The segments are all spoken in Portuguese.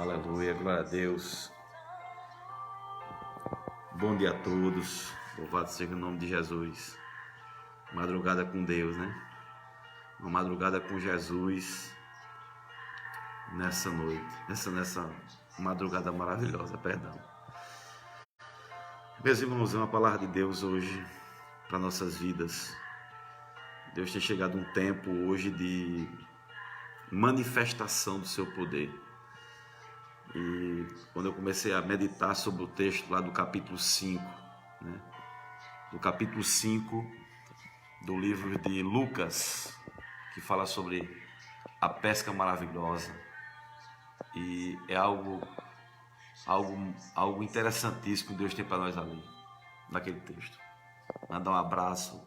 Aleluia, glória a Deus. Bom dia a todos. Louvado seja o nome de Jesus. Madrugada com Deus, né? Uma madrugada com Jesus nessa noite, nessa madrugada maravilhosa, perdão. Meus irmãos, é uma palavra de Deus hoje para nossas vidas. Deus tem chegado um tempo hoje de manifestação do seu poder. E quando eu comecei a meditar sobre o texto lá do capítulo 5, né? Do capítulo 5 do livro de Lucas, que fala sobre a pesca maravilhosa. E é algo interessantíssimo que Deus tem para nós ali, naquele texto. Mandar um abraço.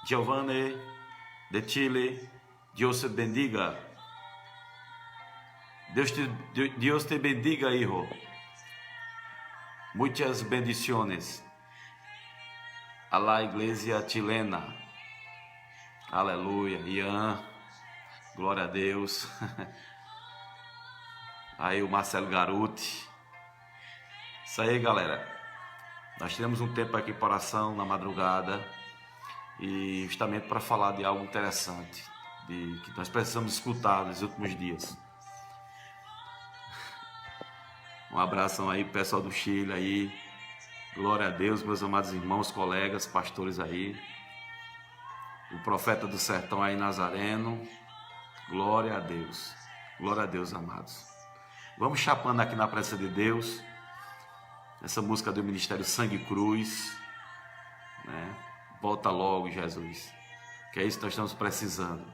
Giovanni de Chile, Deus te bendiga. Deus te bendiga, hijo. Muitas bendiciones a la iglesia chilena. Aleluia. Ian, glória a Deus. Aí o Marcelo Garuti. Isso aí, galera. Nós temos um tempo aqui para oração na madrugada e justamente para falar de algo interessante, que nós precisamos escutar nos últimos dias. Um abração aí pro pessoal do Chile aí. Glória a Deus, meus amados irmãos, colegas, pastores aí. O profeta do sertão aí, Nazareno. Glória a Deus. Glória a Deus, amados. Vamos chapando aqui na presença de Deus. Essa música do Ministério Sangue Cruz, né? Volta logo, Jesus. Que é isso que nós estamos precisando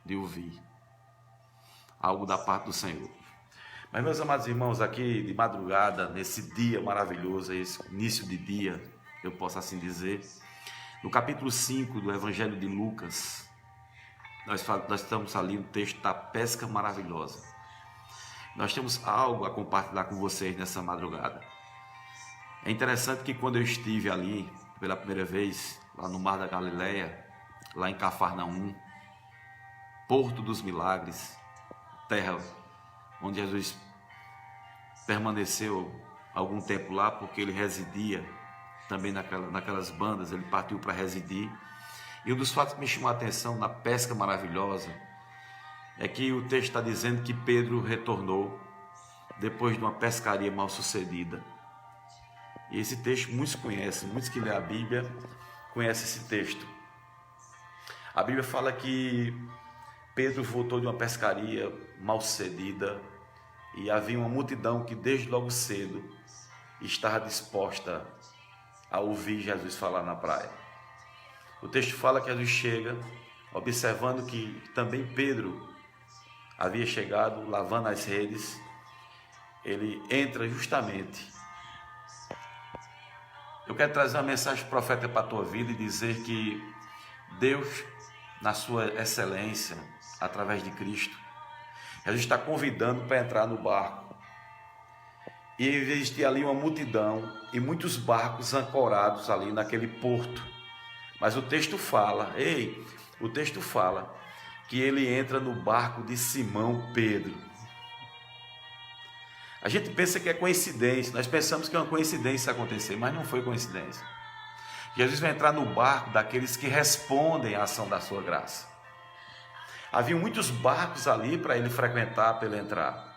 de ouvir. Algo da parte do Senhor. Mas, meus amados irmãos, aqui de madrugada, nesse dia maravilhoso, esse início de dia, eu posso assim dizer, no capítulo 5 do Evangelho de Lucas, nós estamos ali no texto da pesca maravilhosa. Nós temos algo a compartilhar com vocês nessa madrugada. É interessante que quando eu estive ali, pela primeira vez, lá no Mar da Galileia, lá em Cafarnaum, Porto dos Milagres, terra onde Jesus permaneceu algum tempo lá, porque ele residia também naquelas bandas, ele partiu para residir. E um dos fatos que me chamou a atenção na pesca maravilhosa é que o texto está dizendo que Pedro retornou depois de uma pescaria mal sucedida. E esse texto muitos conhecem, muitos que lêem a Bíblia conhecem esse texto. A Bíblia fala que Pedro voltou de uma pescaria mal sucedida e havia uma multidão que desde logo cedo estava disposta a ouvir Jesus falar na praia. O texto fala que Jesus chega, observando que também Pedro havia chegado, lavando as redes. Ele entra justamente. Eu quero trazer uma mensagem profética para a tua vida e dizer que Deus, na sua excelência, através de Cristo, Jesus está convidando para entrar no barco. E existia ali uma multidão e muitos barcos ancorados ali naquele porto. Mas o texto fala, que ele entra no barco de Simão Pedro. A gente pensa que é coincidência, nós pensamos que é uma coincidência acontecer, mas não foi coincidência. Jesus vai entrar no barco daqueles que respondem à ação da sua graça. Havia muitos barcos ali para ele frequentar, para ele entrar.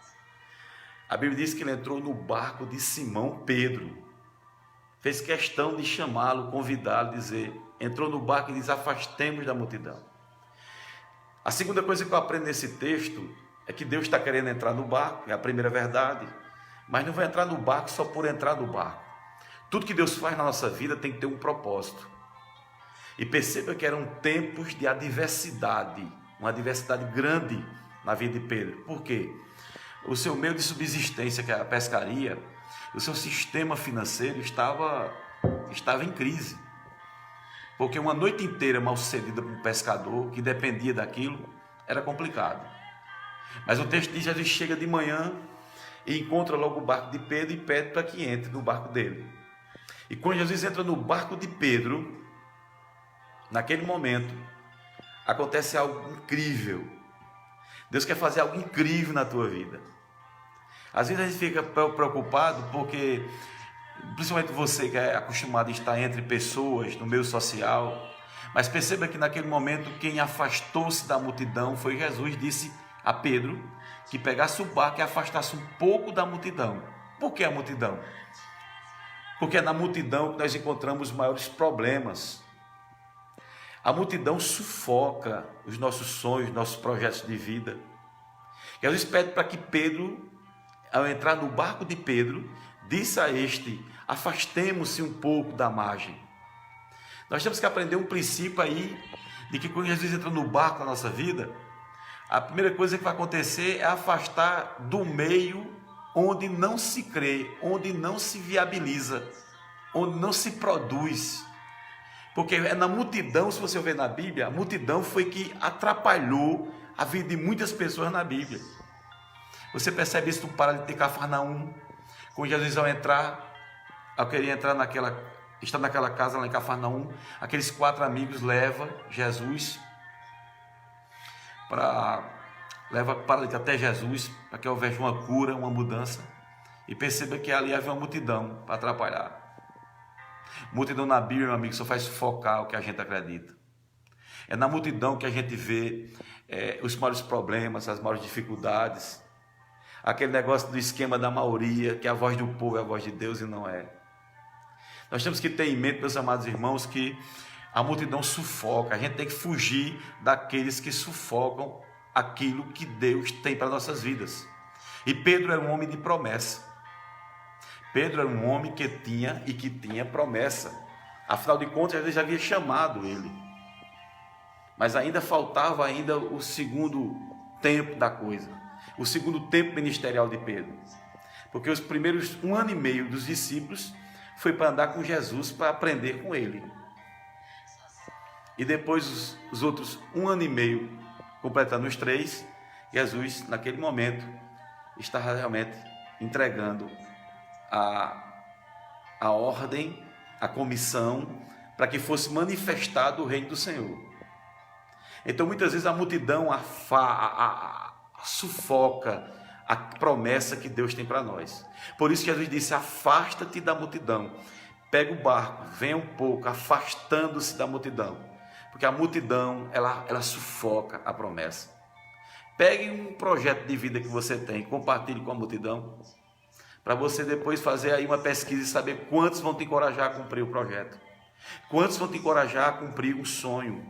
A Bíblia diz que ele entrou no barco de Simão Pedro. Fez questão de chamá-lo, convidá-lo, dizer, entrou no barco e diz, afastemos da multidão. A segunda coisa que eu aprendo nesse texto é que Deus está querendo entrar no barco, é a primeira verdade, mas não vai entrar no barco só por entrar no barco. Tudo que Deus faz na nossa vida tem que ter um propósito. E perceba que eram tempos de adversidade, uma adversidade grande na vida de Pedro. Por quê? O seu meio de subsistência, que é a pescaria, o seu sistema financeiro estava em crise. Porque uma noite inteira mal sucedida para um pescador que dependia daquilo era complicado. Mas o texto diz que Jesus chega de manhã e encontra logo o barco de Pedro e pede para que entre no barco dele. E quando Jesus entra no barco de Pedro, naquele momento, acontece algo incrível. Deus quer fazer algo incrível na tua vida. Às vezes a gente fica preocupado porque, principalmente você que é acostumado a estar entre pessoas, no meio social, mas perceba que naquele momento quem afastou-se da multidão foi Jesus. Disse a Pedro que pegasse o barco e afastasse um pouco da multidão. Por que a multidão? Porque é na multidão que nós encontramos os maiores problemas. A multidão sufoca os nossos sonhos, nossos projetos de vida. Jesus pede para que Pedro, ao entrar no barco de Pedro, disse a este: afastemos-se um pouco da margem. Nós temos que aprender um princípio aí, de que quando Jesus entra no barco na nossa vida, a primeira coisa que vai acontecer é afastar do meio onde não se crê, onde não se viabiliza, onde não se produz. Porque é na multidão, se você ver na Bíblia, a multidão foi que atrapalhou a vida de muitas pessoas na Bíblia. Você percebe isso no paralelo de Cafarnaum, quando Jesus ao querer entrar está naquela casa lá em Cafarnaum, aqueles 4 amigos levam Jesus até Jesus, para que houvesse uma cura, uma mudança, e perceba que ali havia uma multidão para atrapalhar. Multidão na Bíblia, meu amigo, só faz sufocar o que a gente acredita. É na multidão que a gente vê os maiores problemas, as maiores dificuldades, aquele negócio do esquema da maioria, que a voz do povo é a voz de Deus e não é. Nós temos que ter em mente, meus amados irmãos, que a multidão sufoca. A gente tem que fugir daqueles que sufocam aquilo que Deus tem para nossas vidas. E Pedro era um homem de promessa. Pedro era um homem que tinha promessa. Afinal de contas, Jesus já havia chamado ele. Mas ainda faltava o segundo tempo da coisa. O segundo tempo ministerial de Pedro. Porque os primeiros 1 ano e meio dos discípulos foi para andar com Jesus, para aprender com ele. E depois os outros 1 ano e meio, completando os 3, Jesus, naquele momento, estava realmente entregando a ordem, a comissão, para que fosse manifestado o reino do Senhor. Então, muitas vezes a multidão sufoca a promessa que Deus tem para nós. Por isso que Jesus disse: afasta-te da multidão. Pega o barco, venha um pouco, afastando-se da multidão. Porque a multidão, ela sufoca a promessa. Pegue um projeto de vida que você tem, compartilhe com a multidão, para você depois fazer aí uma pesquisa e saber quantos vão te encorajar a cumprir o projeto. Quantos vão te encorajar a cumprir um sonho.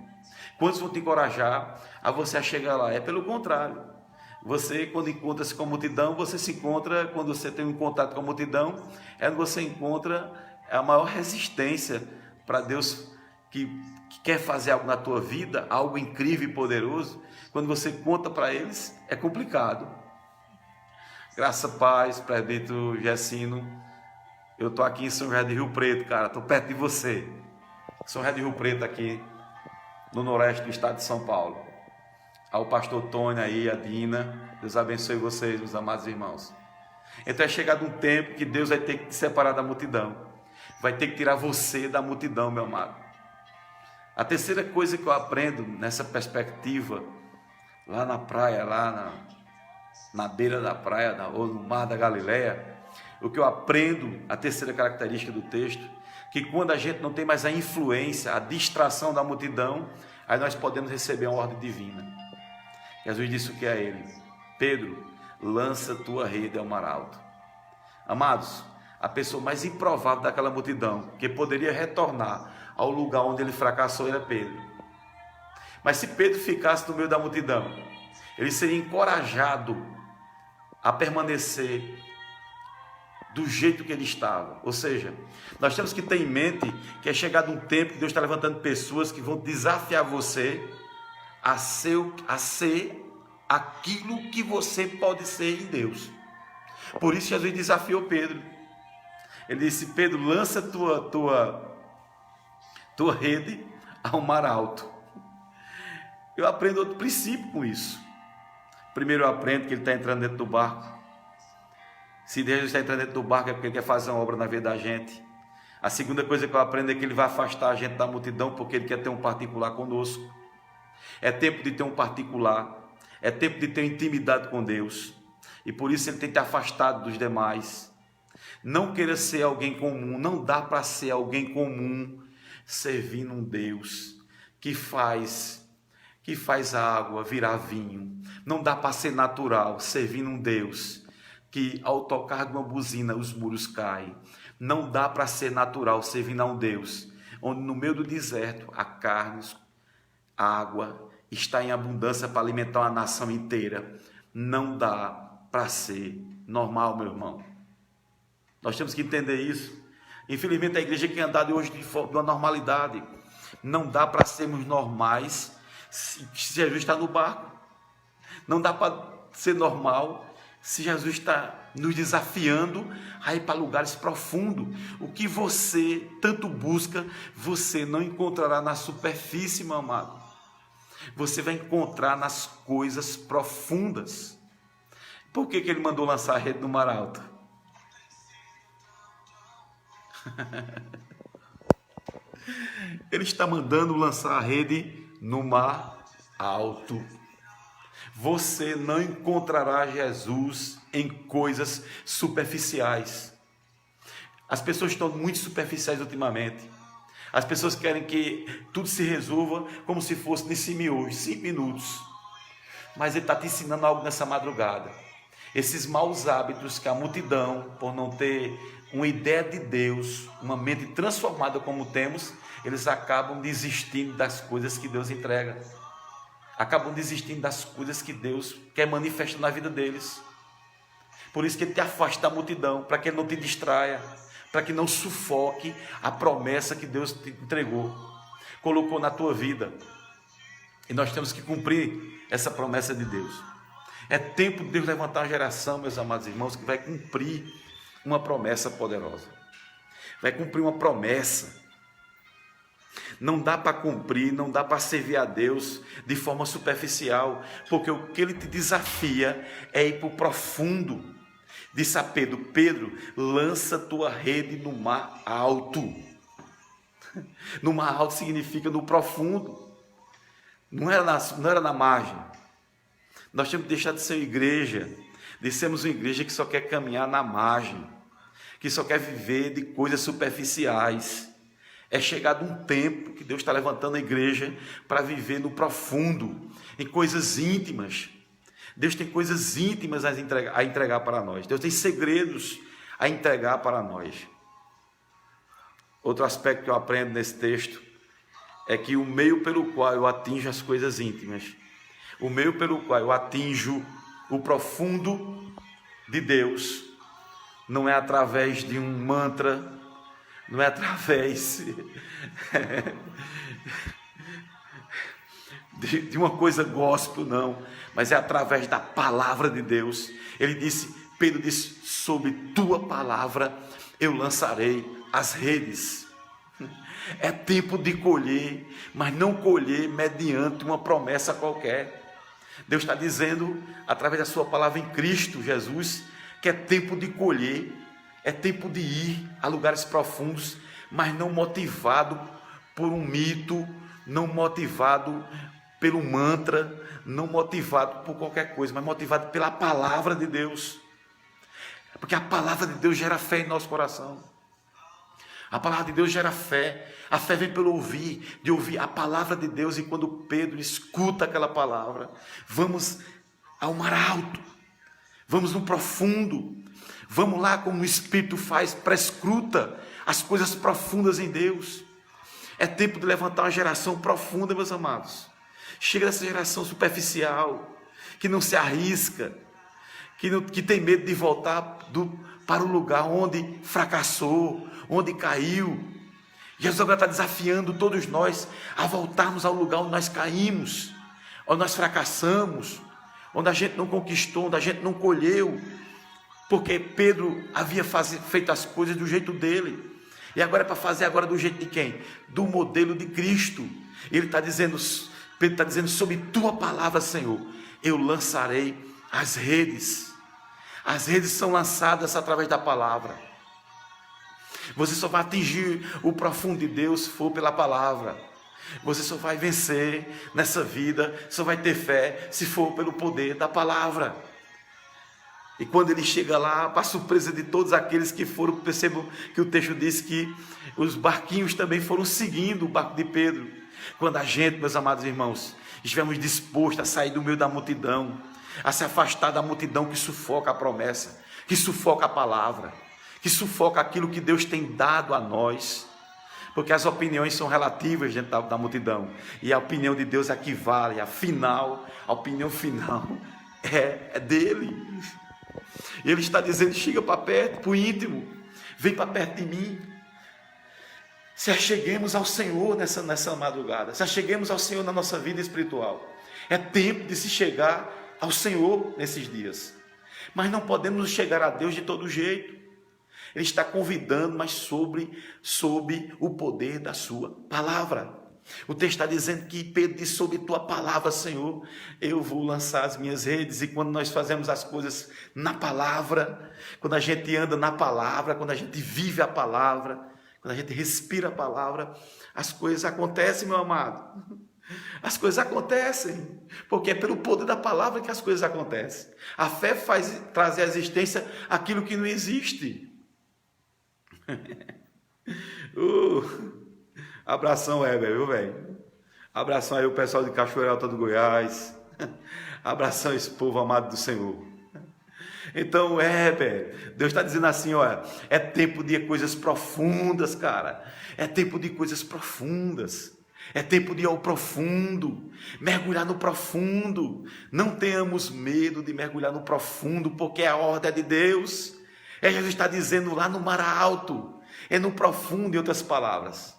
Quantos vão te encorajar a você chegar lá. É pelo contrário. Você, quando encontra-se com a multidão, você se encontra, quando você tem um contato com a multidão, é onde você encontra a maior resistência para Deus que quer fazer algo na tua vida, algo incrível e poderoso. Quando você conta para eles, é complicado. Graça, paz, presbítero Gessino. Eu estou aqui em São José de Rio Preto, cara, estou perto de você. São José de Rio Preto aqui, no noroeste do estado de São Paulo. Ao pastor Tony aí, a Dina, Deus abençoe vocês, meus amados irmãos. Então é chegado um tempo que Deus vai ter que te separar da multidão, vai ter que tirar você da multidão, meu amado. A terceira coisa que eu aprendo nessa perspectiva, lá na praia, na beira da praia, ou no mar da Galileia, o que eu aprendo, a terceira característica do texto, que quando a gente não tem mais a influência, a distração da multidão, aí nós podemos receber uma ordem divina. Jesus disse o que a ele: Pedro, lança tua rede ao mar alto. Amados, a pessoa mais improvável daquela multidão, que poderia retornar ao lugar onde ele fracassou, era Pedro. Mas se Pedro ficasse no meio da multidão, ele seria encorajado a permanecer do jeito que ele estava. Ou seja, nós temos que ter em mente que é chegado um tempo que Deus está levantando pessoas que vão desafiar você a ser aquilo que você pode ser em Deus. Por isso Jesus desafiou Pedro. Ele disse: Pedro, lança tua rede ao mar alto. Eu aprendo outro princípio com isso. Primeiro eu aprendo que ele está entrando dentro do barco. Se Deus está entrando dentro do barco é porque ele quer fazer uma obra na vida da gente. A segunda coisa que eu aprendo é que ele vai afastar a gente da multidão porque ele quer ter um particular conosco. É tempo de ter um particular. É tempo de ter intimidade com Deus. e por isso ele tem te afastado dos demais. Não queira ser alguém comum, não dá para ser alguém comum servindo um Deus que faz a água virar vinho. Não dá para ser natural servindo um Deus que ao tocar de uma buzina os muros caem. Não dá para ser natural servindo a um Deus onde no meio do deserto a carne, a água está em abundância para alimentar uma nação inteira. Não dá para ser normal, meu irmão. Nós temos que entender isso. Infelizmente a igreja tem andado hoje de uma normalidade. Não dá para sermos normais se Jesus está no barco. Não dá para ser normal se Jesus está nos desafiando a ir para lugares profundos. O que você tanto busca, você não encontrará na superfície, meu amado. Você vai encontrar nas coisas profundas. Por que ele mandou lançar a rede no mar alto? Ele está mandando lançar a rede no mar alto. Você não encontrará Jesus em coisas superficiais. As pessoas estão muito superficiais ultimamente. As pessoas querem que tudo se resolva como se fosse nesse miojo, 5 minutos. Mas ele está te ensinando algo nessa madrugada. Esses maus hábitos que a multidão, por não ter uma ideia de Deus, uma mente transformada como temos, eles acabam desistindo das coisas que Deus entrega. Acabam desistindo das coisas que Deus quer manifestar na vida deles. Por isso que ele te afasta da multidão, para que ele não te distraia, para que não sufoque a promessa que Deus te entregou, colocou na tua vida. E nós temos que cumprir essa promessa de Deus. É tempo de Deus levantar uma geração, meus amados irmãos, que vai cumprir uma promessa poderosa. Vai cumprir uma promessa. Não dá para cumprir, não dá para servir a Deus de forma superficial, porque o que ele te desafia é ir para o profundo. Disse a Pedro: Pedro, lança tua rede no mar alto. No mar alto significa no profundo, não era na margem. Nós temos que deixar de ser igreja, de sermos uma igreja que só quer caminhar na margem, que só quer viver de coisas superficiais. É chegado um tempo que Deus está levantando a igreja para viver no profundo, em coisas íntimas. Deus tem coisas íntimas a entregar para nós. Deus tem segredos a entregar para nós. Outro aspecto que eu aprendo nesse texto é que o meio pelo qual eu atinjo as coisas íntimas, o meio pelo qual eu atinjo o profundo de Deus, não é através de um mantra, não é através de uma coisa gospel, não, mas é através da palavra de Deus. Pedro disse: sob tua palavra eu lançarei as redes. É tempo de colher, mas não colher mediante uma promessa qualquer. Deus está dizendo, através da sua palavra em Cristo Jesus, que é tempo de colher, é tempo de ir a lugares profundos, mas não motivado por um mito, não motivado pelo mantra, não motivado por qualquer coisa, mas motivado pela palavra de Deus. Porque a palavra de Deus gera fé em nosso coração. A palavra de Deus gera fé. A fé vem pelo ouvir, de ouvir a palavra de Deus. E quando Pedro escuta aquela palavra, vamos ao mar alto, vamos no profundo, vamos lá como o Espírito faz, prescruta as coisas profundas em Deus. É tempo de levantar uma geração profunda, meus amados. Chega dessa geração superficial, que não se arrisca, que tem medo de voltar para o lugar onde fracassou, onde caiu. Jesus agora está desafiando todos nós a voltarmos ao lugar onde nós caímos, onde nós fracassamos, onde a gente não conquistou, onde a gente não colheu, porque Pedro havia feito as coisas do jeito dele, e agora é para fazer agora do jeito de quem? Do modelo de Cristo. Ele está dizendo, Pedro está dizendo: sob tua palavra, Senhor, eu lançarei as redes. As redes são lançadas através da palavra. Você só vai atingir o profundo de Deus se for pela palavra. Você só vai vencer nessa vida, só vai ter fé se for pelo poder da palavra. E quando ele chega lá, para surpresa de todos aqueles que foram, percebam que o texto diz que os barquinhos também foram seguindo o barco de Pedro. Quando a gente, meus amados irmãos, estivermos dispostos a sair do meio da multidão, a se afastar da multidão que sufoca a promessa, que sufoca a palavra, que sufoca aquilo que Deus tem dado a nós, porque as opiniões são relativas dentro da multidão, e a opinião de Deus é a que vale, a opinião final é dele. E ele está dizendo: chega para perto, para o íntimo, vem para perto de mim. Se acheguemos ao Senhor nessa madrugada, se acheguemos ao Senhor na nossa vida espiritual. É tempo de se chegar ao Senhor nesses dias, mas não podemos chegar a Deus de todo jeito. Ele está convidando, mas sob o poder da sua palavra. O texto está dizendo que Pedro disse: sob tua palavra, Senhor, eu vou lançar as minhas redes. E quando nós fazemos as coisas na palavra, quando a gente anda na palavra, quando a gente vive a palavra, quando a gente respira a palavra, as coisas acontecem, meu amado. As coisas acontecem, porque é pelo poder da palavra que as coisas acontecem. A fé faz trazer à existência aquilo que não existe. Abração, Heber, viu, velho? Abração aí o pessoal de Cachoeira Alta do Goiás. Abração esse povo amado do Senhor. Então, Heber, Deus está dizendo assim: olha, é tempo de coisas profundas, cara. É tempo de coisas profundas. É tempo de ir ao profundo, mergulhar no profundo. Não tenhamos medo de mergulhar no profundo, porque é a ordem de Deus. Jesus está dizendo lá no mar alto, é no profundo, em outras palavras,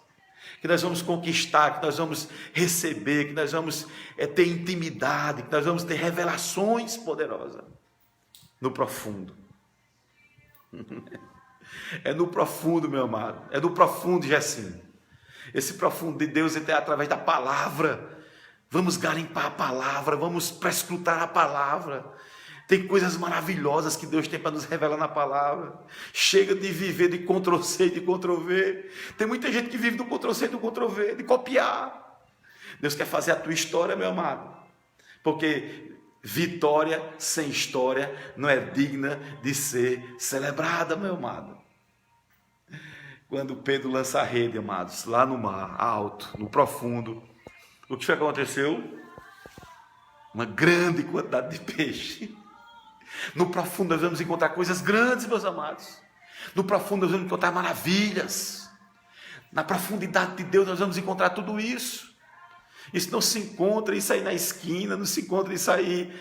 que nós vamos conquistar, que nós vamos receber, que nós vamos ter intimidade, que nós vamos ter revelações poderosas. No profundo. É no profundo, meu amado. É no profundo, Gessim. Esse profundo de Deus é através da palavra. Vamos garimpar a palavra, vamos prescrutar a palavra. Tem coisas maravilhosas que Deus tem para nos revelar na palavra. Chega de viver de Ctrl-C e de Ctrl-V. Tem muita gente que vive do Ctrl-C e do Ctrl-V, de copiar. Deus quer fazer a tua história, meu amado. Porque vitória sem história não é digna de ser celebrada, meu amado. Quando Pedro lança a rede, amados, lá no mar alto, no profundo, o que foi que aconteceu? Uma grande quantidade de peixe. No profundo nós vamos encontrar coisas grandes, meus amados. No profundo nós vamos encontrar maravilhas. Na profundidade de Deus nós vamos encontrar tudo isso. Isso não se encontra isso aí na esquina, não se encontra isso aí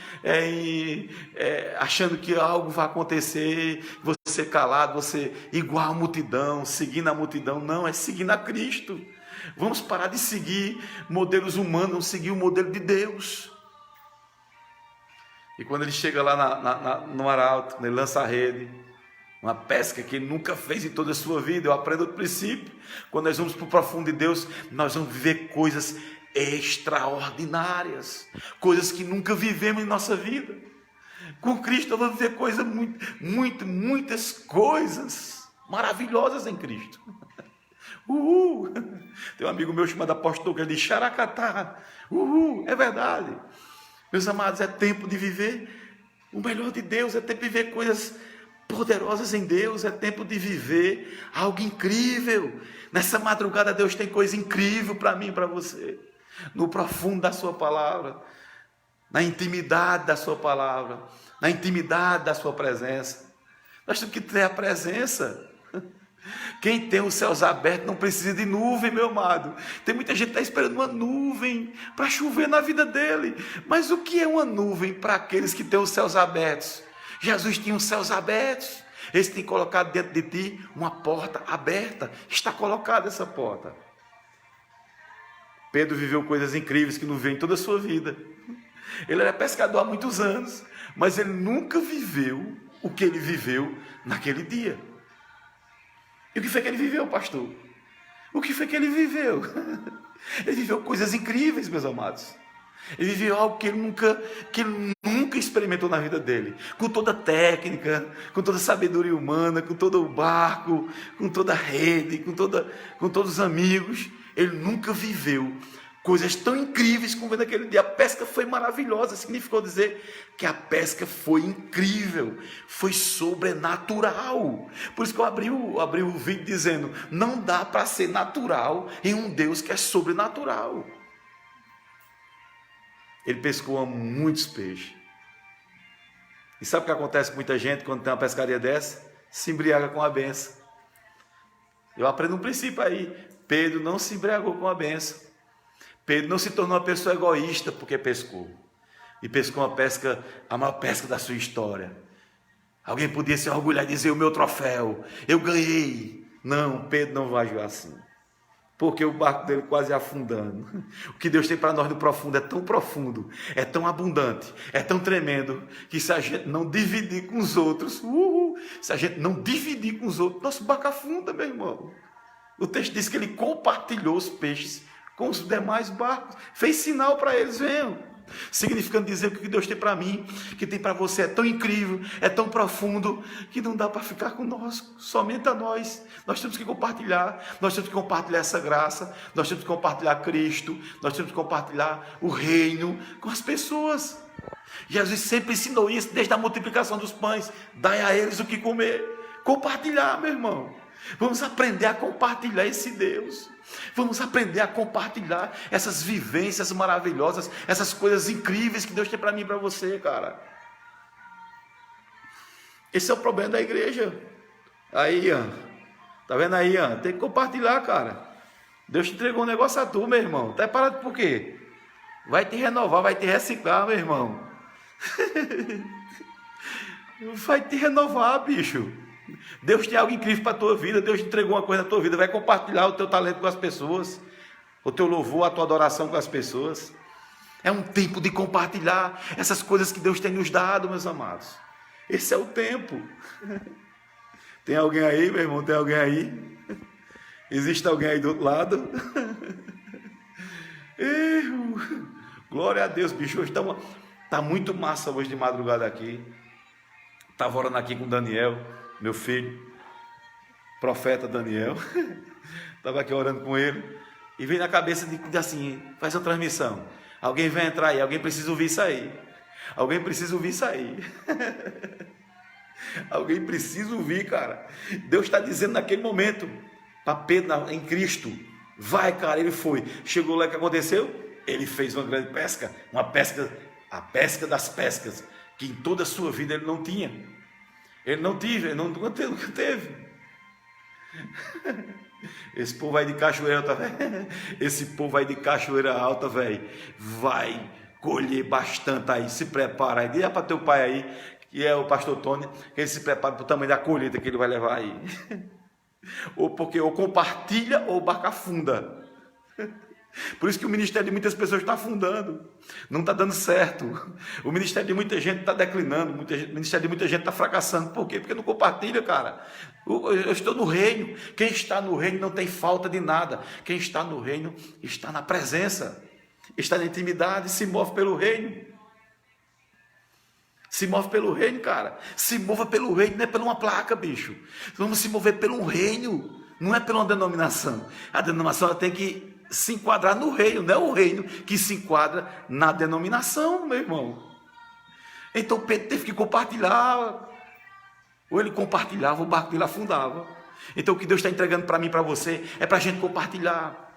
achando que algo vai acontecer, você calado, você igual a multidão, seguindo a multidão. Não, é seguindo a Cristo. Vamos parar de seguir modelos humanos, vamos seguir o modelo de Deus. E quando ele chega lá no mar alto, quando ele lança a rede, uma pesca que ele nunca fez em toda a sua vida, eu aprendo o princípio. Quando nós vamos para o profundo de Deus, nós vamos viver coisas extraordinárias, coisas que nunca vivemos em nossa vida. Com Cristo nós vamos viver coisas muitas coisas maravilhosas em Cristo. Tem um amigo meu chamado apóstolo que diz Xaracatá. É verdade. Meus amados, é tempo de viver o melhor de Deus, é tempo de viver coisas poderosas em Deus, é tempo de viver algo incrível. Nessa madrugada Deus tem coisa incrível para mim e para você. No profundo da sua palavra, na intimidade da sua palavra, na intimidade da sua presença. Nós temos que ter a presença. Quem tem os céus abertos não precisa de nuvem, meu amado. Tem muita gente que está esperando uma nuvem para chover na vida dele. Mas o que é uma nuvem para aqueles que têm os céus abertos? Jesus tinha os céus abertos. Ele tem colocado dentro de ti uma porta aberta. Está colocada essa porta. Pedro viveu coisas incríveis que não vê em toda a sua vida. Ele era pescador há muitos anos, mas ele nunca viveu o que ele viveu naquele dia. E o que foi que ele viveu, pastor? O que foi que ele viveu? Ele viveu coisas incríveis, meus amados. Ele viveu algo que ele nunca experimentou na vida dele. Com toda a técnica, com toda a sabedoria humana, com todo o barco, com toda a rede, com todos os amigos. Ele nunca viveu coisas tão incríveis como naquele dia. A pesca foi maravilhosa, significou dizer que a pesca foi incrível, foi sobrenatural. Por isso que eu abri o vídeo dizendo, não dá para ser natural em um Deus que é sobrenatural. Ele pescou muitos peixes. E sabe o que acontece com muita gente quando tem uma pescaria dessa? Se embriaga com a benção. Eu aprendo um princípio aí. Pedro não se embriagou com a benção. Pedro não se tornou uma pessoa egoísta porque pescou. E pescou a maior pesca da sua história. Alguém podia se orgulhar e dizer, o meu troféu, eu ganhei. Não, Pedro não vai agir assim. Porque o barco dele quase afundando. O que Deus tem para nós no profundo é tão profundo, é tão abundante, é tão tremendo, que se a gente não dividir com os outros, se a gente não dividir com os outros, nosso barco afunda, meu irmão. O texto diz que ele compartilhou os peixes com os demais barcos, fez sinal para eles, venham. Significando dizer que o que Deus tem para mim, que tem para você é tão incrível, é tão profundo, que não dá para ficar conosco, somente a nós. Nós temos que compartilhar, nós temos que compartilhar essa graça, nós temos que compartilhar Cristo, nós temos que compartilhar o reino com as pessoas. Jesus sempre ensinou isso, desde a multiplicação dos pães, dai a eles o que comer, compartilhar, meu irmão. Vamos aprender a compartilhar esse Deus. Vamos aprender a compartilhar essas vivências maravilhosas, essas coisas incríveis que Deus tem para mim e para você, cara. Esse é o problema da igreja. Aí, ó. Tá vendo aí, ó? Tem que compartilhar, cara. Deus te entregou um negócio a tu, meu irmão. Tá parado por quê? Vai te renovar, vai te reciclar, meu irmão. Vai te renovar, bicho. Deus tem algo incrível para a tua vida. Deus te entregou uma coisa na tua vida. Vai compartilhar o teu talento com as pessoas, o teu louvor, a tua adoração com as pessoas. É um tempo de compartilhar essas coisas que Deus tem nos dado, meus amados. Esse é o tempo. Tem alguém aí, meu irmão? Tem alguém aí? Existe alguém aí do outro lado? Glória a Deus, bicho. Hoje tá muito massa hoje de madrugada aqui. Estava orando aqui com o Daniel, meu filho, profeta Daniel. Estava aqui orando com ele. E veio na cabeça de assim, faz uma transmissão. Alguém vai entrar aí, alguém precisa ouvir isso aí. Alguém precisa ouvir isso aí. Alguém precisa ouvir, cara. Deus está dizendo naquele momento, para Pedro em Cristo, vai, cara, ele foi. Chegou lá, o que aconteceu? Ele fez uma grande pesca, a pesca das pescas, que em toda a sua vida ele não tinha. Ele nunca teve. Esse povo aí de cachoeira alta, velho. Esse povo aí de cachoeira alta, velho, vai colher bastante aí. Se prepara aí. Diga para teu pai aí, que é o pastor Tony, que ele se prepara para o tamanho da colheita que ele vai levar aí. Ou compartilha ou barco afunda. Por isso que o ministério de muitas pessoas está afundando, não está dando certo. O ministério de muita gente está declinando, o ministério de muita gente está fracassando. Por quê? Porque não compartilha, cara. Eu estou no reino. Quem está no reino não tem falta de nada. Quem está no reino está na presença, está na intimidade, se move pelo reino. Se move pelo reino, cara. Se mova pelo reino, não é por uma placa, bicho. Vamos se mover pelo reino, não é pela uma denominação. A denominação ela tem que se enquadrar no reino, não é o reino que se enquadra na denominação, meu irmão. Então Pedro teve que compartilhar. Ou ele compartilhava, o barco dele afundava. Então o que Deus está entregando para mim e para você é para a gente compartilhar.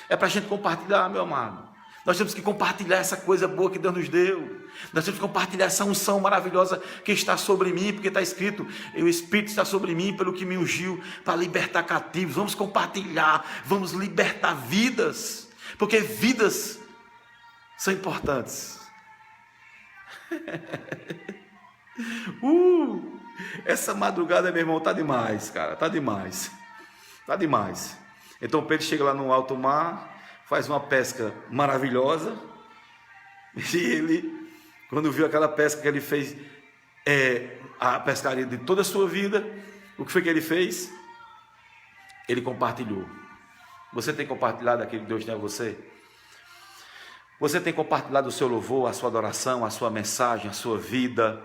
É para a gente compartilhar, meu amado. Nós temos que compartilhar essa coisa boa que Deus nos deu. Nós temos que compartilhar essa unção maravilhosa que está sobre mim, porque está escrito, o Espírito está sobre mim pelo que me ungiu para libertar cativos. Vamos compartilhar, vamos libertar vidas, porque vidas são importantes. Essa madrugada, meu irmão, está demais, cara, está demais. Está demais. Então Pedro chega lá no alto mar, faz uma pesca maravilhosa, e ele, quando viu aquela pesca que ele fez, a pescaria de toda a sua vida, o que foi que ele fez? Ele compartilhou. Você tem compartilhado aquilo que Deus tem a você? Você tem compartilhado o seu louvor, a sua adoração, a sua mensagem, a sua vida?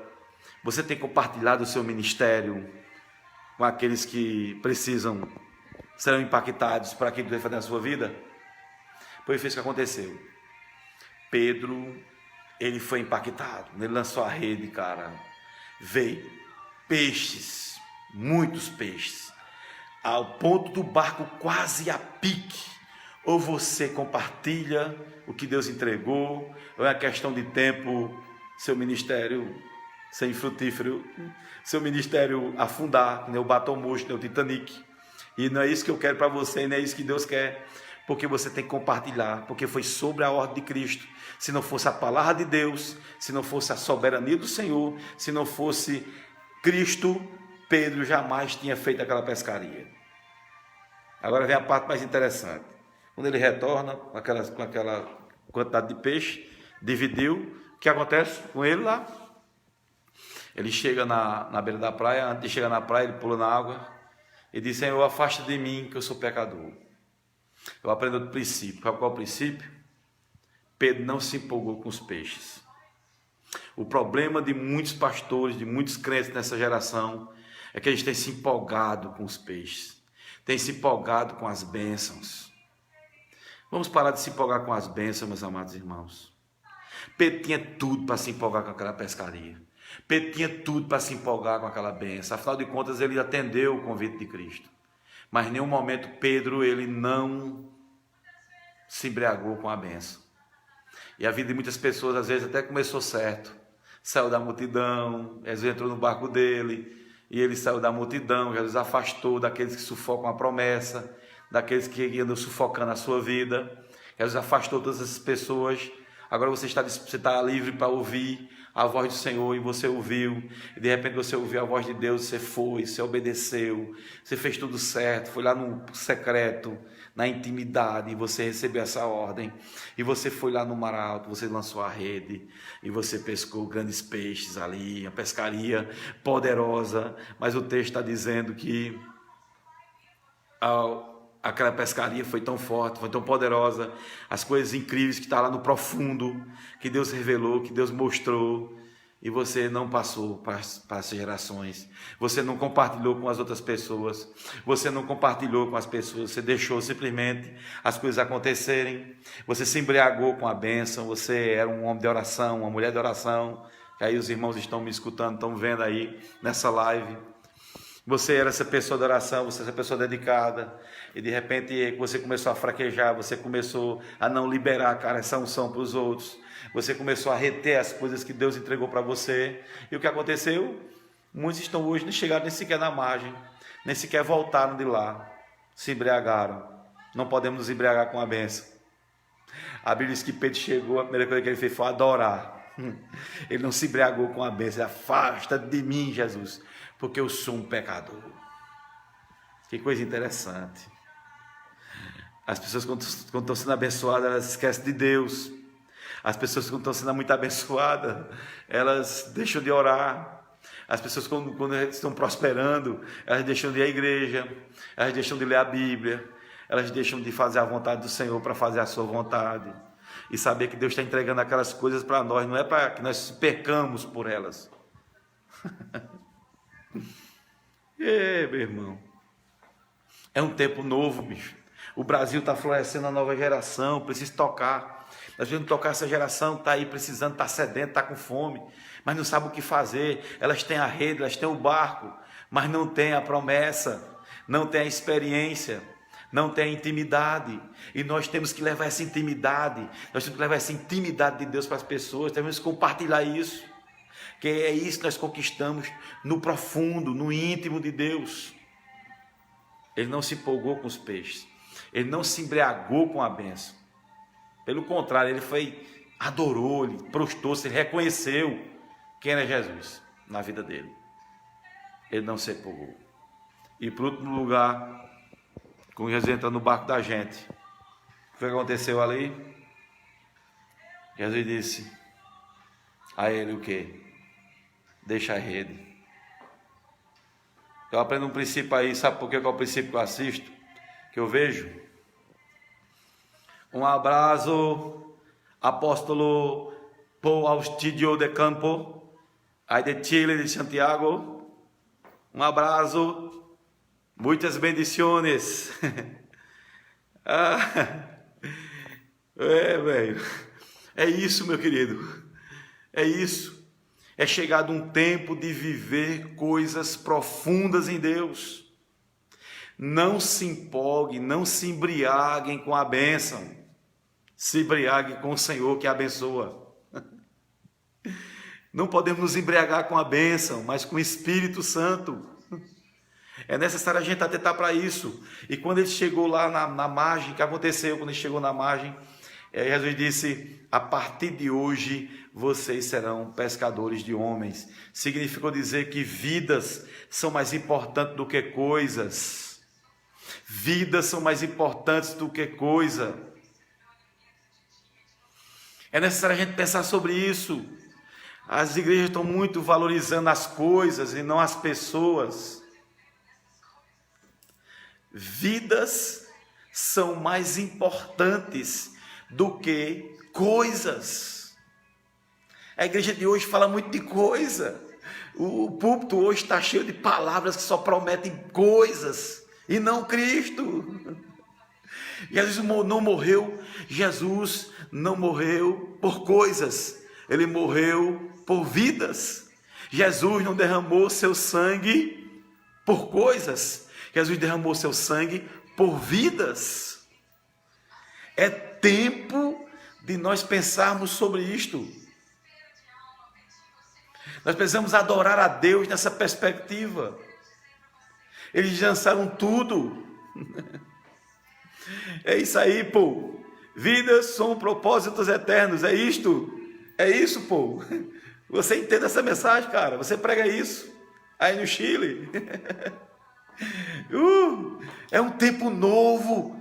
Você tem compartilhado o seu ministério com aqueles que serão impactados por aquilo que Deus vai fazer na sua vida? Pois fez o que aconteceu. Pedro, ele foi impactado. Ele lançou a rede, cara. Veio peixes, muitos peixes, ao ponto do barco quase a pique. Ou você compartilha o que Deus entregou, ou é questão de tempo, seu ministério ser infrutífero, seu ministério afundar, que nem o Batom Mocho, nem o Titanic. E não é isso que eu quero para você, não é isso que Deus quer, porque você tem que compartilhar, porque foi sobre a ordem de Cristo. Se não fosse a palavra de Deus, se não fosse a soberania do Senhor, se não fosse Cristo, Pedro jamais tinha feito aquela pescaria. Agora vem a parte mais interessante. Quando ele retorna com aquela quantidade de peixe, dividiu, o que acontece com ele lá? Ele chega na beira da praia, antes de chegar na praia, ele pula na água e diz: Senhor, afasta de mim, que eu sou pecador. Eu aprendo outro princípio. Qual é o princípio? Pedro não se empolgou com os peixes. O problema de muitos pastores, de muitos crentes nessa geração, é que eles têm se empolgado com os peixes, têm se empolgado com as bênçãos. Vamos parar de se empolgar com as bênçãos, meus amados irmãos. Pedro tinha tudo para se empolgar com aquela pescaria. Pedro tinha tudo para se empolgar com aquela bênção. Afinal de contas, ele atendeu o convite de Cristo. Mas em nenhum momento Pedro, ele não se embriagou com a bênção. E a vida de muitas pessoas, às vezes, até começou certo. Saiu da multidão, Jesus entrou no barco dele, e ele saiu da multidão. Jesus afastou daqueles que sufocam a promessa, daqueles que andam sufocando a sua vida. Jesus afastou todas essas pessoas. Agora você está livre para ouvir a voz do Senhor, e você ouviu, e de repente você ouviu a voz de Deus, você foi, você obedeceu, você fez tudo certo, foi lá no secreto, na intimidade, e você recebeu essa ordem, e você foi lá no mar alto, você lançou a rede, e você pescou grandes peixes ali, a pescaria poderosa, mas o texto está dizendo que aquela pescaria foi tão forte, foi tão poderosa, as coisas incríveis que estão lá no profundo, que Deus revelou, que Deus mostrou, e você não passou para as gerações, você não compartilhou com as outras pessoas, você não compartilhou com as pessoas, você deixou simplesmente as coisas acontecerem, você se embriagou com a bênção, você era um homem de oração, uma mulher de oração, que aí os irmãos estão me escutando, estão vendo aí nessa live. Você era essa pessoa de oração, você era essa pessoa dedicada, e de repente você começou a fraquejar, você começou a não liberar, cara, essa unção para os outros, você começou a reter as coisas que Deus entregou para você, e o que aconteceu? Muitos estão hoje, não chegaram nem sequer na margem, nem sequer voltaram de lá, se embriagaram. Não podemos nos embriagar com a bênção. A Bíblia diz que Pedro chegou, a primeira coisa que ele fez foi adorar. Ele não se embriagou com a bênção. Afasta de mim, Jesus, porque eu sou um pecador. Que coisa interessante. As pessoas, quando estão sendo abençoadas, elas esquecem de Deus. As pessoas, quando estão sendo muito abençoadas, elas deixam de orar. As pessoas, quando estão prosperando, elas deixam de ir à igreja, elas deixam de ler a Bíblia, elas deixam de fazer a vontade do Senhor para fazer a sua vontade. E saber que Deus está entregando aquelas coisas para nós, não é para que nós percamos por elas. Meu irmão, é um tempo novo, bicho. O Brasil está florescendo a nova geração, precisa tocar. Nós vamos tocar essa geração, está aí precisando, está sedenta, está com fome, mas não sabe o que fazer. Elas têm a rede, elas têm o barco, mas não têm a promessa, não têm a experiência, não têm a intimidade. E nós temos que levar essa intimidade, nós temos que levar essa intimidade de Deus para as pessoas, temos que compartilhar isso. Que é isso que nós conquistamos no profundo, no íntimo de Deus. Ele não se empolgou com os peixes, ele não se embriagou com a bênção. Pelo contrário, ele adorou, ele prostrou-se, ele reconheceu quem era Jesus na vida dele. Ele não se empolgou. E por último lugar, com Jesus entrando no barco da gente, o que aconteceu ali? Jesus disse a ele o quê? Deixa a rede. Eu aprendo um princípio aí, sabe por que é o princípio que eu assisto? Que eu vejo? Um abraço, apóstolo Paul Austidio de Campo, aí de Chile, de Santiago. Um abraço, muitas bendiciones. Velho. É isso, meu querido. É isso. É chegado um tempo de viver coisas profundas em Deus. Não se empolgue, não se embriaguem com a bênção. Se embriague com o Senhor que abençoa. Não podemos nos embriagar com a bênção, mas com o Espírito Santo. É necessário a gente atentar para isso. E quando ele chegou lá na margem, o que aconteceu quando ele chegou na margem? Jesus disse: a partir de hoje vocês serão pescadores de homens. Significou dizer que vidas são mais importantes do que coisas. Vidas são mais importantes do que coisa. É necessário a gente pensar sobre isso. As igrejas estão muito valorizando as coisas e não as pessoas. Vidas são mais importantes do que coisas. A igreja de hoje fala muito de coisa. O púlpito hoje está cheio de palavras que só prometem coisas e não Cristo. Jesus não morreu por coisas, ele morreu por vidas. Jesus não derramou seu sangue por coisas, Jesus derramou seu sangue por vidas. É tempo de nós pensarmos sobre isto. Nós precisamos adorar a Deus nessa perspectiva. Eles lançaram tudo. É isso aí, pô. Vidas são propósitos eternos. É isto. É isso, pô. Você entende essa mensagem, cara? Você prega isso aí no Chile. É um tempo novo.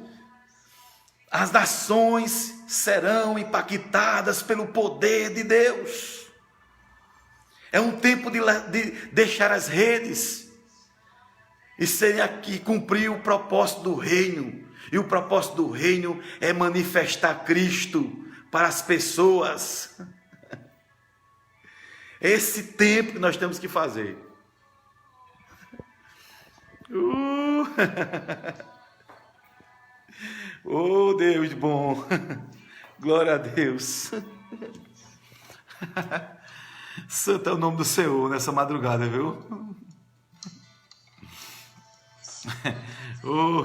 As nações serão impactadas pelo poder de Deus. É um tempo de deixar as redes e serem aqui cumprir o propósito do reino. E o propósito do reino é manifestar Cristo para as pessoas. Esse tempo que nós temos que fazer. Oh, Deus bom. Glória a Deus. Santo é o nome do Senhor nessa madrugada, viu? Oh,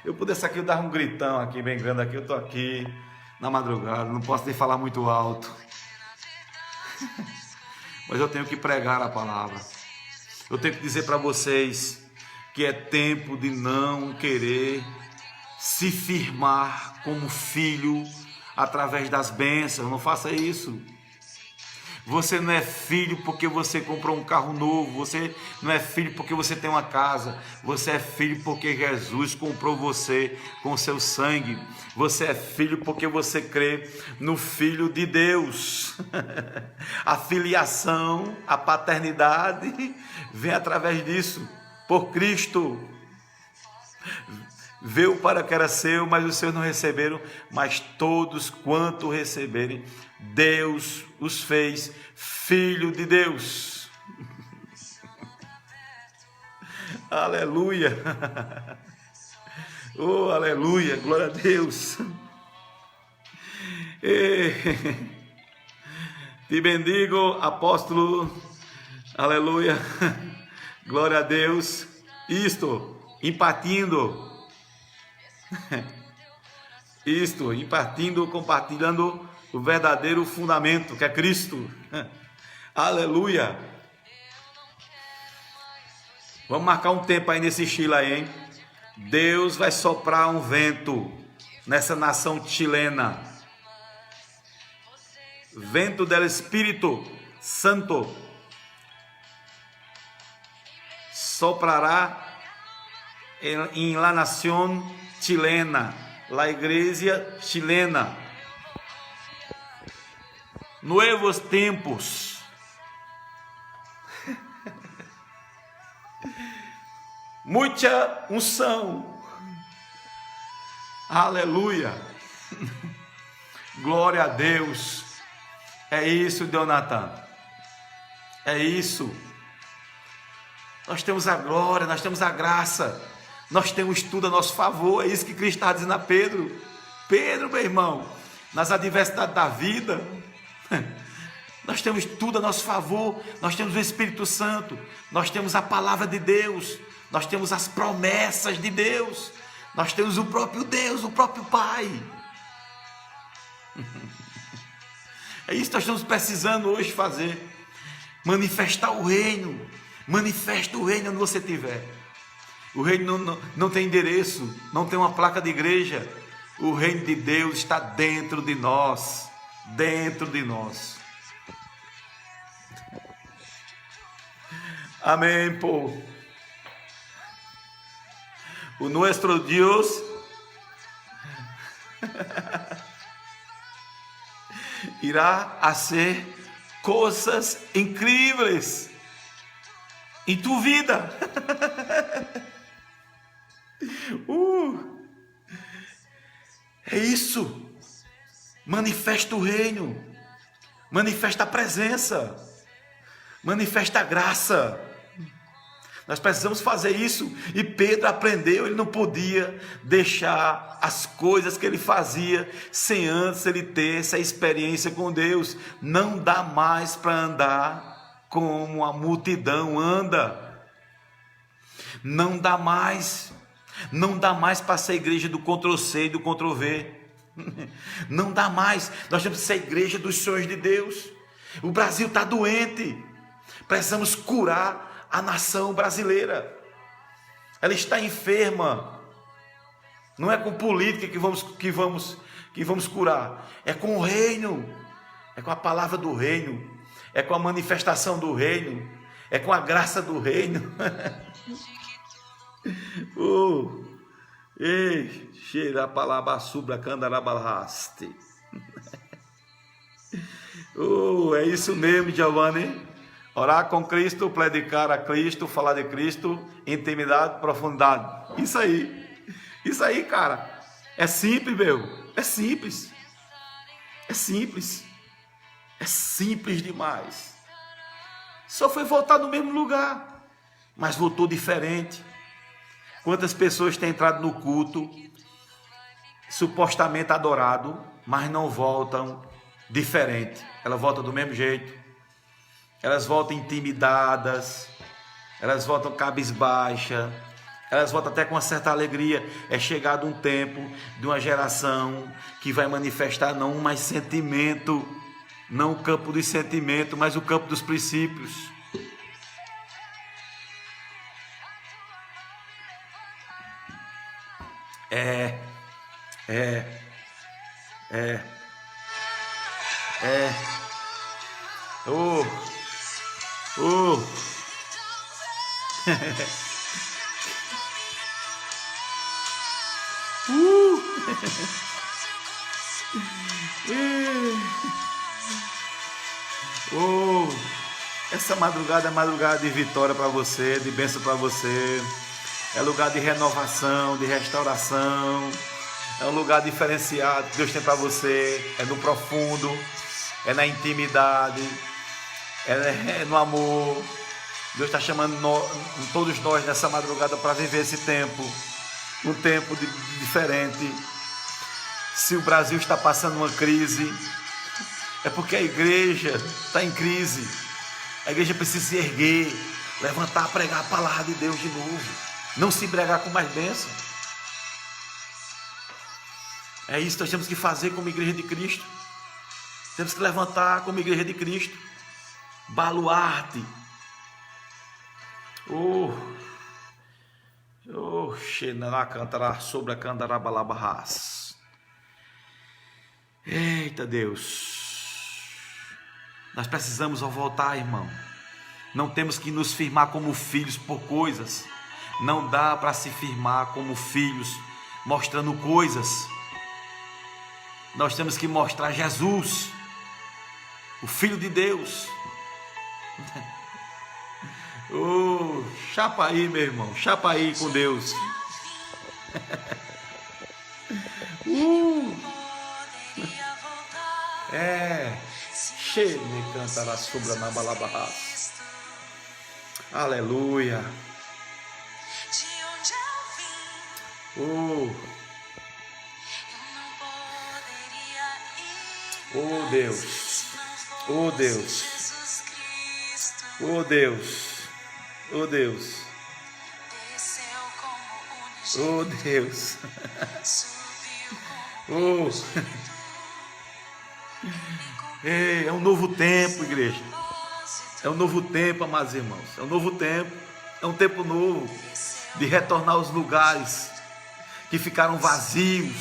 eu pudesse aqui dar um gritão aqui, bem grande aqui, eu estou aqui na madrugada, não posso nem falar muito alto, mas eu tenho que pregar a palavra, eu tenho que dizer para vocês que é tempo de não querer se firmar como filho através das bênçãos, não faça isso. Você não é filho porque você comprou um carro novo, você não é filho porque você tem uma casa, você é filho porque Jesus comprou você com seu sangue, você é filho porque você crê no Filho de Deus. A filiação, a paternidade vem através disso, por Cristo. Veio para que era seu, mas os seus não receberam, mas todos quanto receberem, Deus os fez filho de Deus. Aleluia. Oh, aleluia, glória a Deus. Te bendigo, apóstolo. Aleluia. Glória a Deus. Isto, impartindo, compartilhando o verdadeiro fundamento, que é Cristo. Aleluia. Vamos marcar um tempo aí nesse Chile aí, hein? Deus vai soprar um vento nessa nação chilena. Vento del Espírito Santo soprará em la nación chilena, la igreja chilena. Nuevos tempos. Muita unção. Aleluia. Glória a Deus. É isso, Jonathan. É isso. nós temos a glória, nós temos a graça, nós temos tudo a nosso favor. É isso que Cristo está dizendo a Pedro. Pedro, meu irmão, nas adversidades da vida, nós temos tudo a nosso favor. Nós temos o Espírito Santo, nós temos a palavra de Deus, nós temos as promessas de Deus, nós temos o próprio Deus, o próprio Pai. É isso que nós estamos precisando hoje fazer. Manifestar o reino. Manifesta o reino onde você estiver. O reino não tem endereço, não tem uma placa de igreja. O reino de Deus está dentro de nós. Dentro de nós. Amém, povo. O nosso Deus irá fazer coisas incríveis em tua vida. É isso. Manifesta o reino, manifesta a presença, manifesta a graça. Nós precisamos fazer isso. E Pedro aprendeu, ele não podia deixar as coisas que ele fazia sem antes ele ter essa experiência com Deus. Não dá mais para andar como a multidão anda. Não dá mais. Não dá mais para ser a igreja do Ctrl+C e do Ctrl+V. Não dá mais. Nós temos que ser a igreja dos sonhos de Deus. O Brasil está doente. Precisamos curar a nação brasileira. Ela está enferma. Não é com política que vamos curar. É com o reino. É com a palavra do reino. É com a manifestação do reino. É com a graça do reino. Cheira a palavra subra candarabalhaste. É isso mesmo, Giovanni. Orar com Cristo, predicar a Cristo, falar de Cristo, intimidade, profundidade. Isso aí, cara. É simples, meu. É simples. É simples. É simples demais. Só foi voltar no mesmo lugar, mas voltou diferente. Quantas pessoas têm entrado no culto, supostamente adorado, mas não voltam diferente. Elas voltam do mesmo jeito. Elas voltam intimidadas, elas voltam cabisbaixa, elas voltam até com uma certa alegria. É chegado um tempo de uma geração que vai manifestar não mais sentimento, não o campo dos sentimentos, mas o campo dos princípios. Essa madrugada é madrugada de vitória para você, de bênção para você. É lugar de renovação, de restauração. É um lugar diferenciado que Deus tem para você. É no profundo, é na intimidade, é no amor. Deus está chamando todos nós nessa madrugada para viver esse tempo. Um tempo diferente. Se o Brasil está passando uma crise, é porque a igreja está em crise. A igreja precisa se erguer, levantar, pregar a palavra de Deus de novo. Não se embriagar com mais bênção. É isso que nós temos que fazer como igreja de Cristo. Temos que levantar como igreja de Cristo. Baluarte. Sobre a candarabalabas. Eita Deus. Nós precisamos ao voltar, irmão. Não temos que nos firmar como filhos por coisas. Não dá para se firmar como filhos mostrando coisas. Nós temos que mostrar Jesus, o Filho de Deus. Chapa aí, meu irmão. Chapa aí com Deus. Cheio de cantar a sobra na balabas. Aleluia. Oh Deus. Oh Deus. Oh Deus. Oh Deus. Oh Deus. Oh. Ei, é um novo tempo, igreja. É um novo tempo, amados irmãos. É um novo tempo. É um tempo novo de retornar aos lugares que ficaram vazios.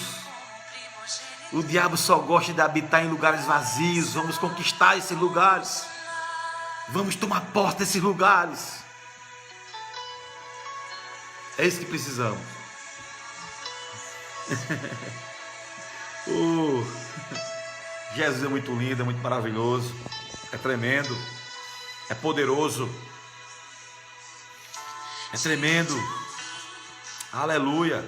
O diabo só gosta de habitar em lugares vazios. Vamos conquistar esses lugares. Vamos tomar posse desses lugares. É isso que precisamos. Jesus é muito lindo, é muito maravilhoso, é tremendo, é poderoso, é tremendo. Aleluia.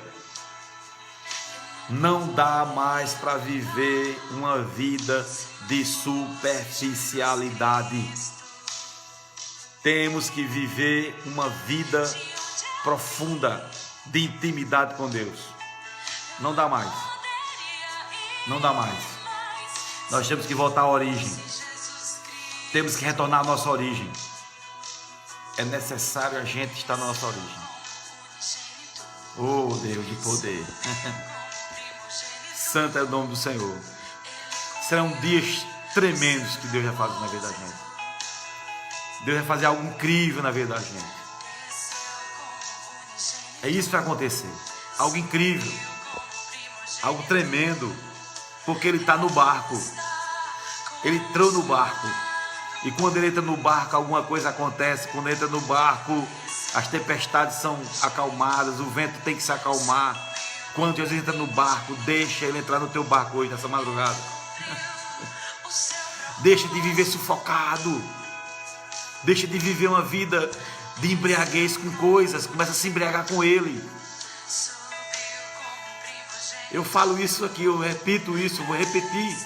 Não dá mais para viver uma vida de superficialidade. Temos que viver uma vida profunda de intimidade com Deus. Não dá mais. Não dá mais. Nós temos que voltar à origem. Temos que retornar à nossa origem. É necessário a gente estar na nossa origem. Oh Deus de poder. Santo é o nome do Senhor. Serão dias tremendos que Deus vai fazer na vida da gente. Deus vai fazer algo incrível na vida da gente. É isso que vai acontecer. Algo incrível. Algo tremendo. Porque Ele está no barco. Ele entrou no barco. E quando Ele entra no barco, alguma coisa acontece. Quando Ele entra no barco, as tempestades são acalmadas. O vento tem que se acalmar. Quando Jesus entra no barco, deixa Ele entrar no teu barco hoje, nessa madrugada. Deixa de viver sufocado. Deixa de viver uma vida de embriaguez com coisas. Começa a se embriagar com Ele. Eu falo isso aqui, eu repito isso, vou repetir.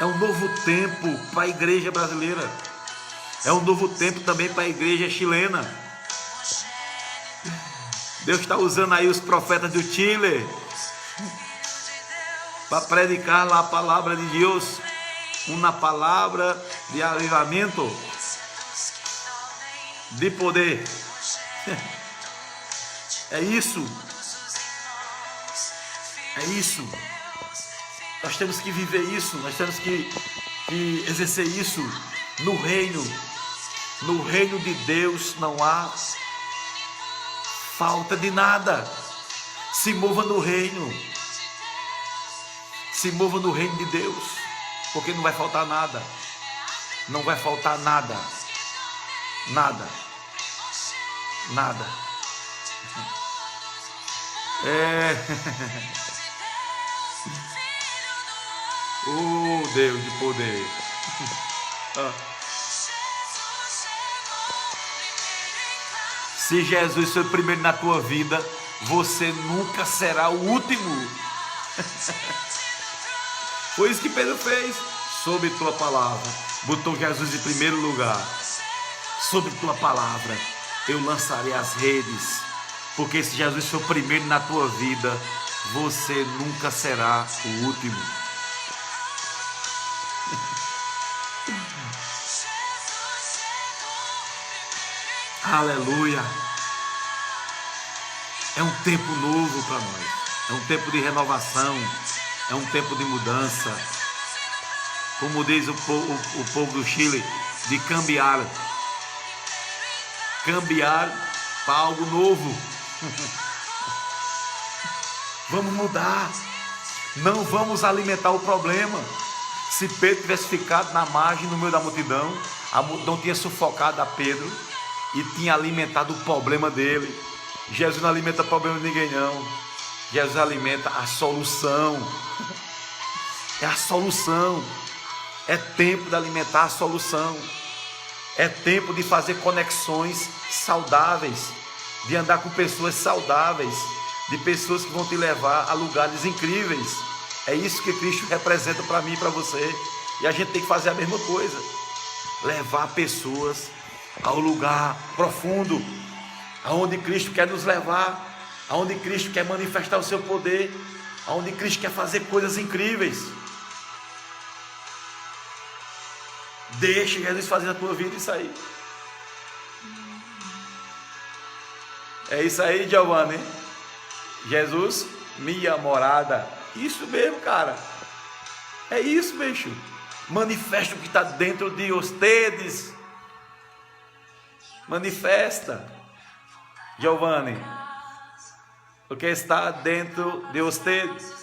É um novo tempo para a igreja brasileira. É um novo tempo também para a igreja chilena. Deus está usando aí os profetas do Chile para predicar lá a palavra de Deus. Uma palavra de avivamento, de poder. É isso. É isso. Nós temos que viver isso. Nós temos que exercer isso no reino. No reino de Deus não há falta de nada. Se mova no reino. Se mova no reino de Deus. Porque não vai faltar nada. Não vai faltar nada. Nada. Nada. Oh Deus de poder. Se Jesus foi o primeiro na tua vida, você nunca será o último. Foi isso que Pedro fez. Sob tua palavra, botou Jesus em primeiro lugar. Sob tua palavra, eu lançarei as redes. Porque se Jesus foi o primeiro na tua vida, você nunca será o último. Aleluia. É um tempo novo para nós. É um tempo de renovação. É um tempo de mudança. Como diz o povo do Chile, de cambiar. Cambiar para algo novo. Vamos mudar. Não vamos alimentar o problema. Se Pedro tivesse ficado na margem, no meio da multidão, a multidão tinha sufocado a Pedro e tinha alimentado o problema dele. Jesus não alimenta o problema de ninguém, não. Jesus alimenta a solução. É a solução. É tempo de alimentar a solução. É tempo de fazer conexões saudáveis, de andar com pessoas saudáveis, de pessoas que vão te levar a lugares incríveis. É isso que Cristo representa para mim e para você. E a gente tem que fazer a mesma coisa. Levar pessoas ao lugar profundo, aonde Cristo quer nos levar, aonde Cristo quer manifestar o seu poder, aonde Cristo quer fazer coisas incríveis. Deixa Jesus fazer na tua vida isso aí. É isso aí, Giovanni. Jesus, minha morada. Isso mesmo, cara. É isso, bicho. Manifesta o que está dentro de vocês. Manifesta, Giovanni, o que está dentro de vocês.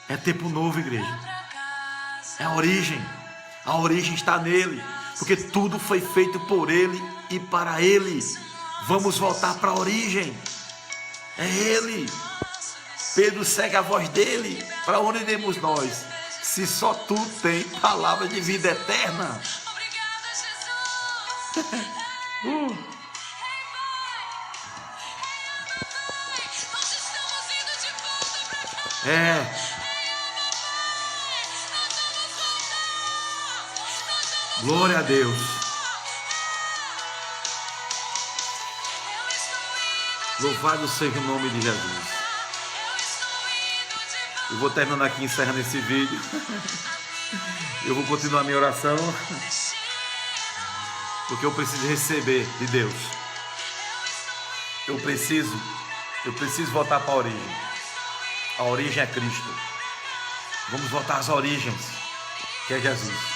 É tempo novo, igreja. É a origem. A origem está nele, porque tudo foi feito por ele e para ele. Vamos voltar para a origem. É ele. Pedro segue a voz dele. Para onde iremos nós? Se só tu tem palavra de vida eterna. Glória a Deus. Louvado seja o nome de Jesus. Eu vou terminando aqui, encerrando esse vídeo. Eu vou continuar a minha oração, porque eu preciso receber de Deus. Eu preciso voltar para a origem. A origem é Cristo. Vamos voltar às origens, que é Jesus.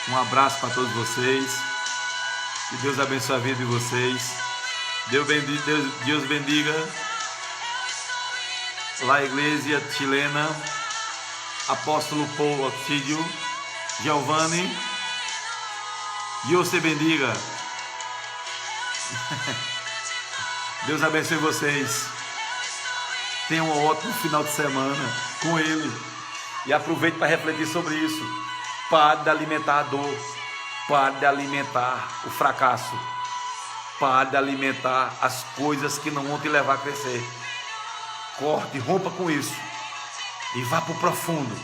Um abraço para todos vocês. Que Deus abençoe a vida de vocês. Deus bendiga La Iglesia Chilena, Apóstolo Paul Oxídio, Giovanni. Deus te bendiga. Deus abençoe vocês. Tenham um ótimo final de semana com Ele. E aproveite para refletir sobre isso. Pare de alimentar a dor. Pare de alimentar o fracasso. Pare de alimentar as coisas que não vão te levar a crescer. Corte, rompa com isso. E vá para o profundo.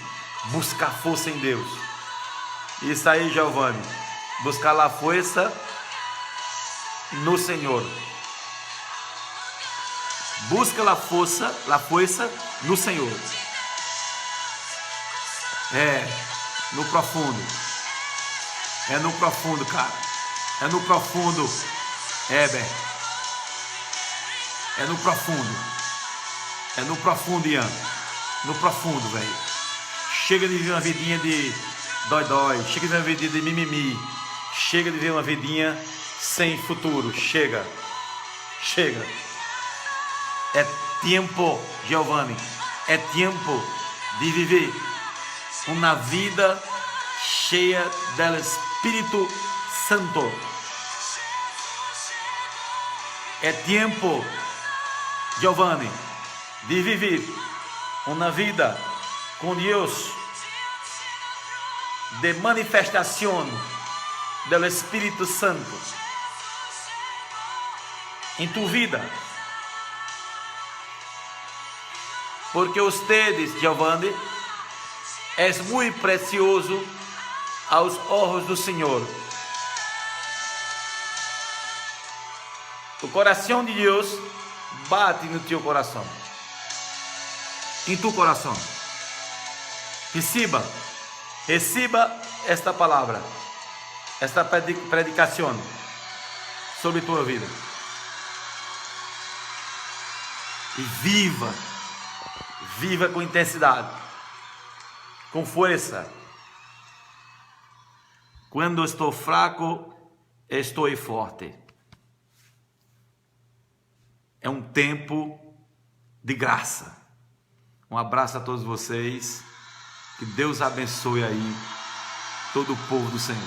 Buscar força em Deus. Isso aí, Giovanni. Buscar a força no Senhor. Busca a força no Senhor. No profundo. É no profundo, cara. É no profundo. Heber. É no profundo. É no profundo, Ian. No profundo, velho. Chega de viver uma vidinha de dói-dói. Chega de viver uma vidinha de mimimi. Chega de viver uma vidinha sem futuro. Chega. Chega. É tempo, Giovanni. É tempo de viver uma vida cheia do Espírito Santo. É tempo, Giovanni, de viver uma vida com Deus, de manifestação do Espírito Santo em tu vida. Porque ustedes, Giovanni, é muito precioso aos olhos do Senhor. O coração de Deus bate no teu coração. Em tu coração. Receba esta palavra, esta predicação sobre tua vida. E viva com intensidade, com força. Quando estou fraco, estou forte. É um tempo de graça. Um abraço a todos vocês. Que Deus abençoe aí todo o povo do Senhor.